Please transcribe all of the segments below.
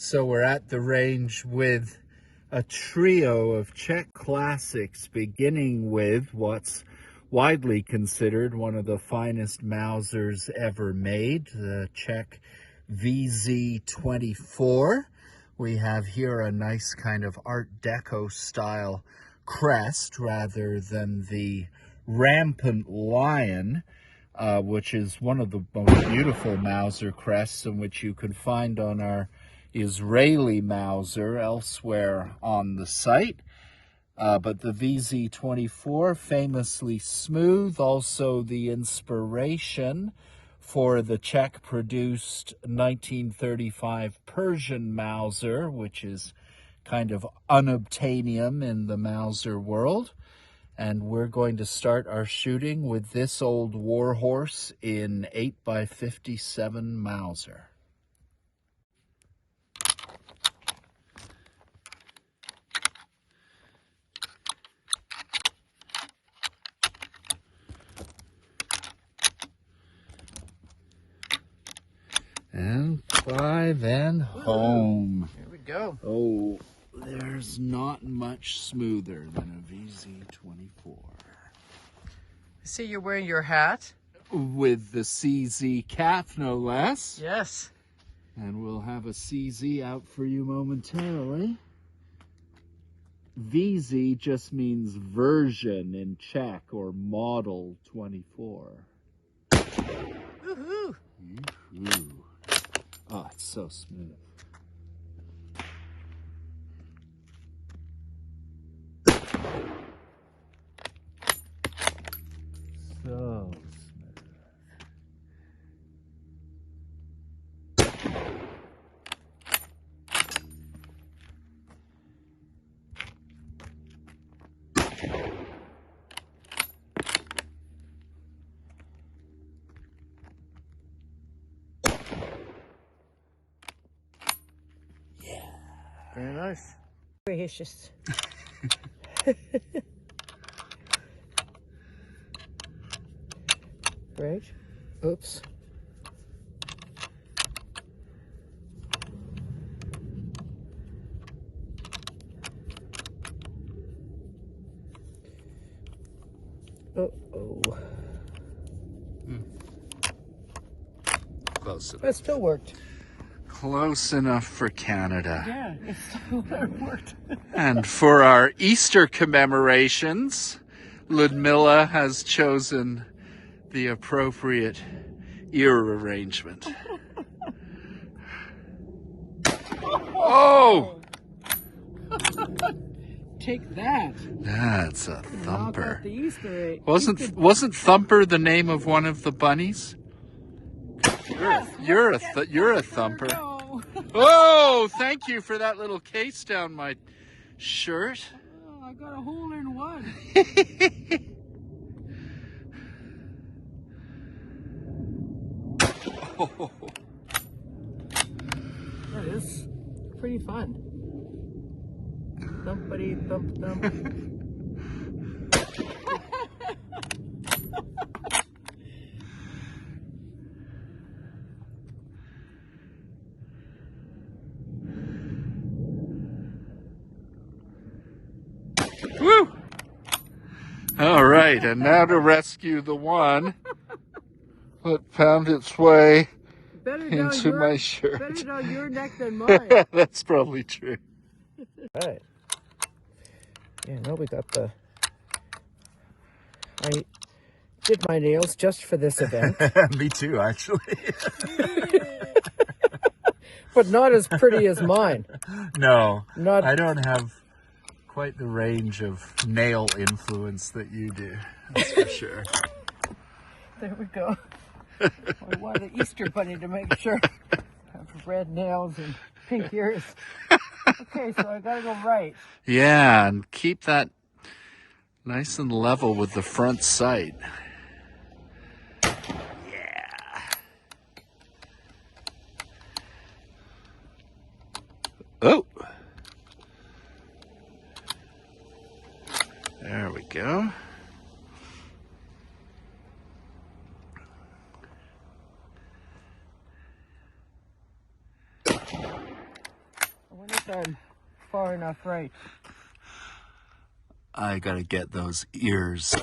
So we're at the range with a trio of Czech classics, beginning with what's widely considered one of the finest Mausers ever made, the Czech CZ-527. We have here a nice kind of Art Deco style crest rather than the rampant lion, which is one of the most beautiful Mauser crests, and which you can find on our Israeli Mauser elsewhere on the site. But the CZ-527, famously smooth, also the inspiration for the Czech-produced 1935 Persian Mauser, which is kind of unobtainium in the Mauser world. And we're going to start our shooting with this old warhorse in 8x57 Mauser. And 5 and home. Here we go. Oh, there's not much smoother than a CZ-527. I see you're wearing your hat. With the CZ cap, no less. Yes. And we'll have a CZ out for you momentarily. VZ just means version in Czech, or model 24. Woohoo! Woohoo. Oh, it's so smooth. So smooth. Very nice. Gracious. Right. Oops. Uh-oh. Close enough. That still worked. Close enough for Canada. Yeah, it still worked. And for our Easter commemorations, Ludmilla has chosen the appropriate ear arrangement. Oh! Take that. That's a Knock thumper. out the Easter egg. Wasn't Thumper the name of one of the bunnies? You're a thumper. Oh, thank you for that little case down my shirt. Oh, I got a hole in one. Oh. That is pretty fun. Thumpity thump thump. Woo! All right, and now to rescue the one that found its way into my shirt. Better down your neck than mine. That's probably true. Right. Yeah, no, we got the... I did my nails just for this event. Me too, actually. But not as pretty as mine. No, Not... I don't have quite the range of nail influence that you do, that's for sure. There we go. I wanted the Easter bunny to make sure. Have red nails and pink ears. Okay, so I gotta go right. Yeah, and keep that nice and level with the front sight. Yeah. Oh. There we go. I'm far enough right. I gotta get those ears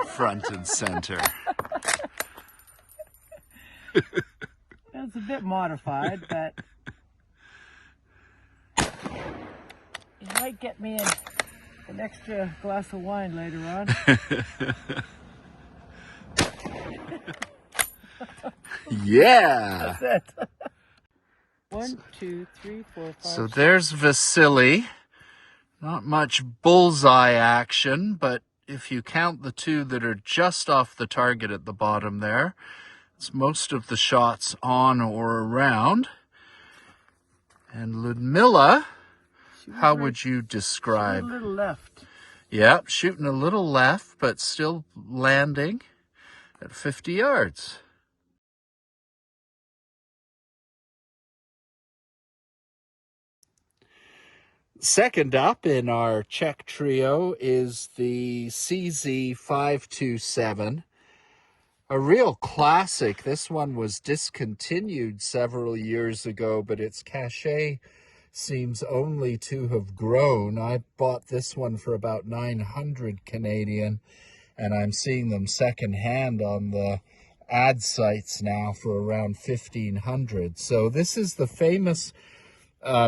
front and center. It's a bit modified, but you might get me an extra glass of wine later on. Yeah! That's it. 1, 2, 3, 4, 5. So there's Vasily. Not much bullseye action, but if you count the two that are just off the target at the bottom there, it's most of the shots on or around. And Ludmilla, how would you describe? A little left. Yep, shooting a little left, but still landing at 50 yards. Second up in our Czech trio is the CZ-527. A real classic. This one was discontinued several years ago, but its cachet seems only to have grown. I bought this one for about 900 Canadian, and I'm seeing them secondhand on the ad sites now for around 1,500. So this is the famous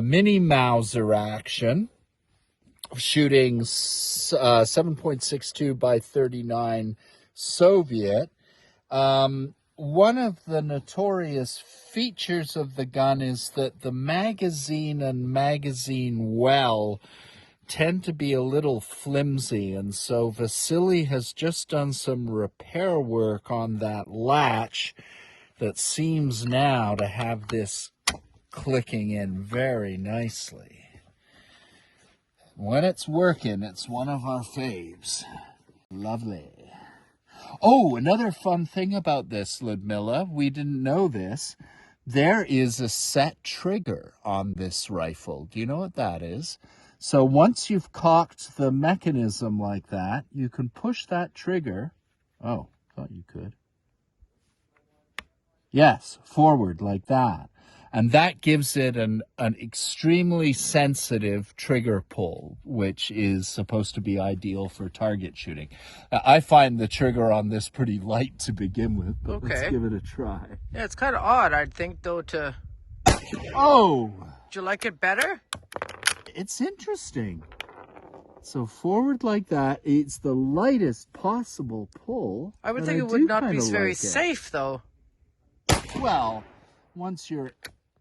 mini Mauser action, shooting 7.62 by 39 Soviet. One of the notorious features of the gun is that the magazine and magazine well tend to be a little flimsy, and so Vasily has just done some repair work on that latch that seems now to have this clicking in very nicely. When it's working, it's one of our faves. Lovely. Oh, another fun thing about this, Ludmilla, we didn't know this. There is a set trigger on this rifle. Do you know what that is? So once you've cocked the mechanism like that, you can push that trigger. Oh, thought you could. Yes, forward like that. And that gives it an extremely sensitive trigger pull, which is supposed to be ideal for target shooting. I find the trigger on this pretty light to begin with, but let's give it a try. Yeah, it's kind of odd, I'd think, though, to... Oh! Do you like it better? It's interesting. So forward like that, it's the lightest possible pull. I would think it would not be very safe, though. Well, once you're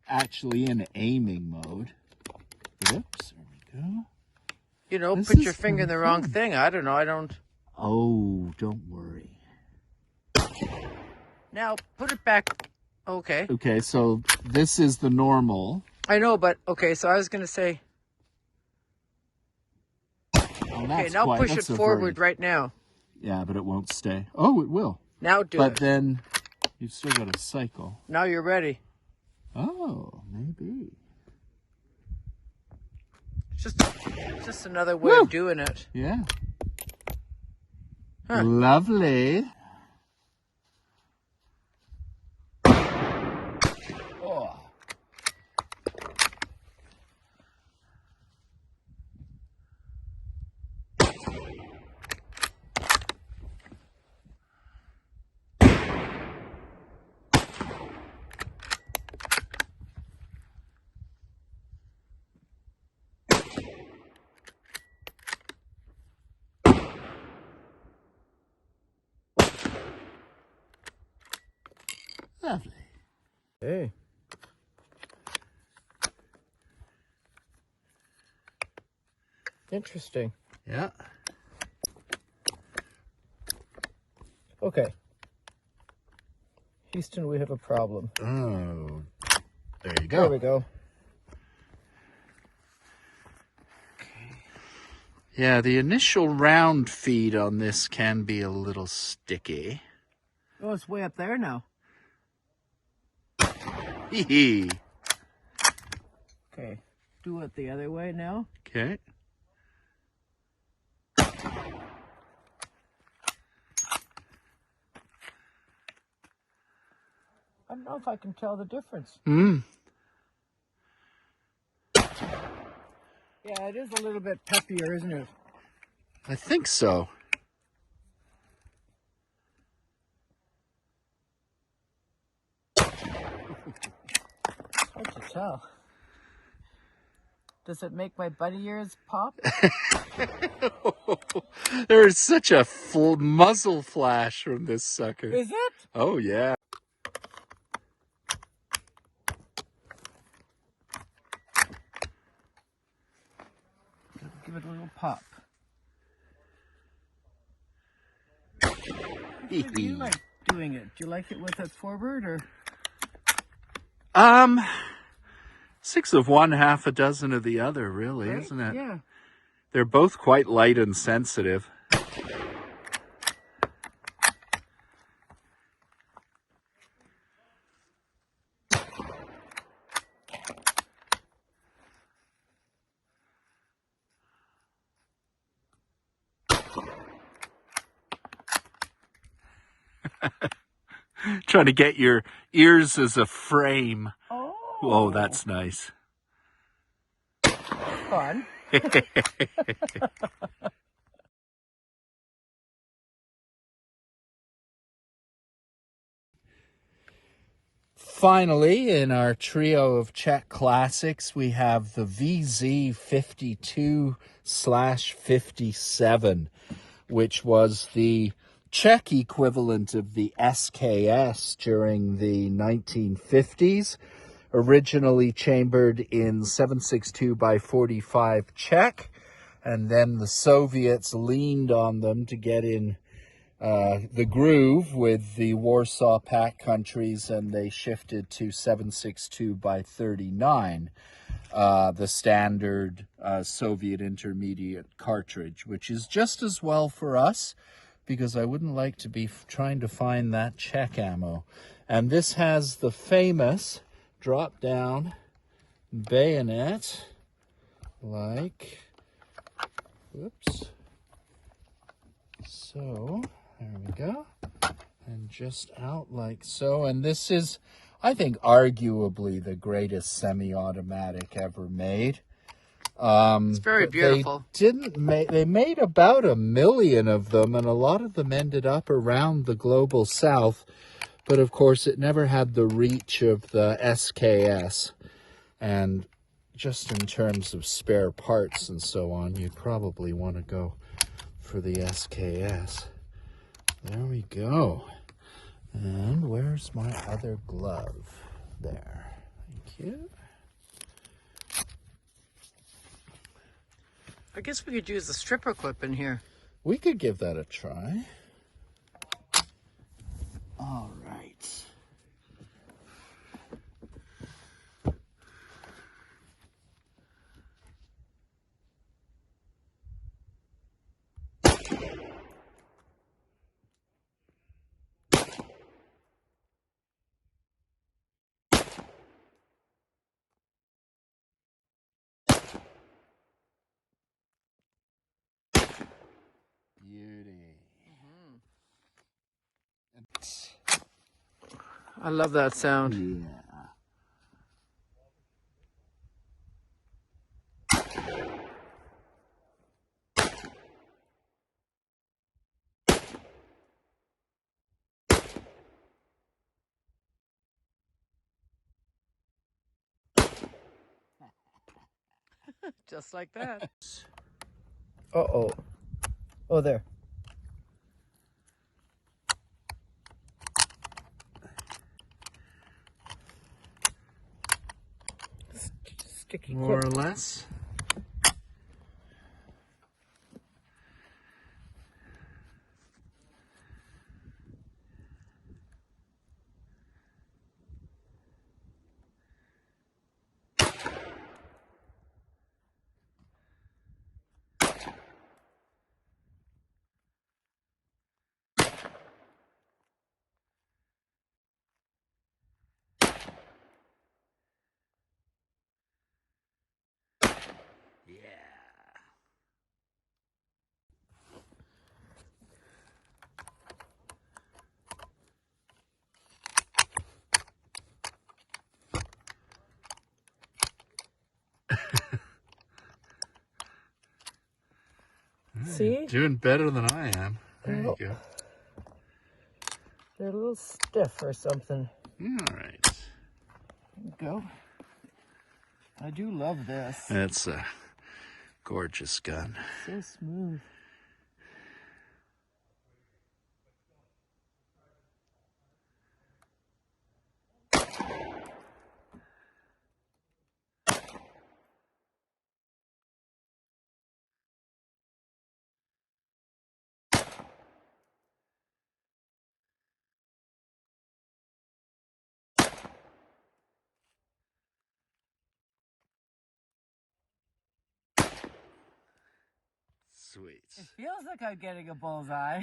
actually in aiming mode. Oops, there we go. You know, put your finger in the wrong thing. I don't know, I don't... Oh, don't worry. Now, put it back. Okay. Okay, so this is the normal. I know, but, okay, so I was going to say... Okay, now push it forward right now. Yeah, but it won't stay. Oh, it will. Now do it. But then you've still got to cycle. Now you're ready. Oh, maybe. It's just another way of doing it. Yeah. Huh. Lovely. Oh. Lovely. Hey. Interesting. Yeah. Okay. Houston, we have a problem. Oh, there you go. There we go. Yeah, the initial round feed on this can be a little sticky. Oh, it's way up there now. Hee. Okay. Do it the other way now. Okay. I don't know if I can tell the difference. Yeah, it is a little bit peppier, isn't it? I think so. Hard to tell. Does it make my bunny ears pop? There's such a full muzzle flash from this sucker. Is it? Oh, yeah. Give it a little pop. How do you like doing it? Do you like it with it forward or? 6 of one, half a dozen of the other, really, Right? isn't it? Yeah. They're both quite light and sensitive. Trying to get your ears as a frame. Oh, that's nice. Fun. Finally, in our trio of Czech classics, we have the CZ-527, which was the Czech equivalent of the SKS during the 1950s, originally chambered in 7.62 by 45 Czech, and then the Soviets leaned on them to get in the groove with the Warsaw Pact countries, and they shifted to 7.62 by 39, the standard Soviet intermediate cartridge, which is just as well for us, because I wouldn't like to be trying to find that Czech ammo. And this has the famous drop-down bayonet, like, whoops, so, there we go, and just out like so. And this is, I think, arguably the greatest semi-automatic ever made. It's very beautiful. They made about 1 million of them, and a lot of them ended up around the global south. But of course, it never had the reach of the SKS. And just in terms of spare parts and so on, you'd probably want to go for the SKS. There we go. And where's my other glove? There. Thank you. I guess we could use the stripper clip in here. We could give that a try. All right. Beauty. I love that sound. Yeah. Just like that. Uh-oh. Oh, there. Sticky More clip. or less. See? Doing better than I am. There you go. They're a little stiff or something. All right. There you go. I do love this. That's a gorgeous gun. So smooth. Sweet. It feels like I'm getting a bullseye.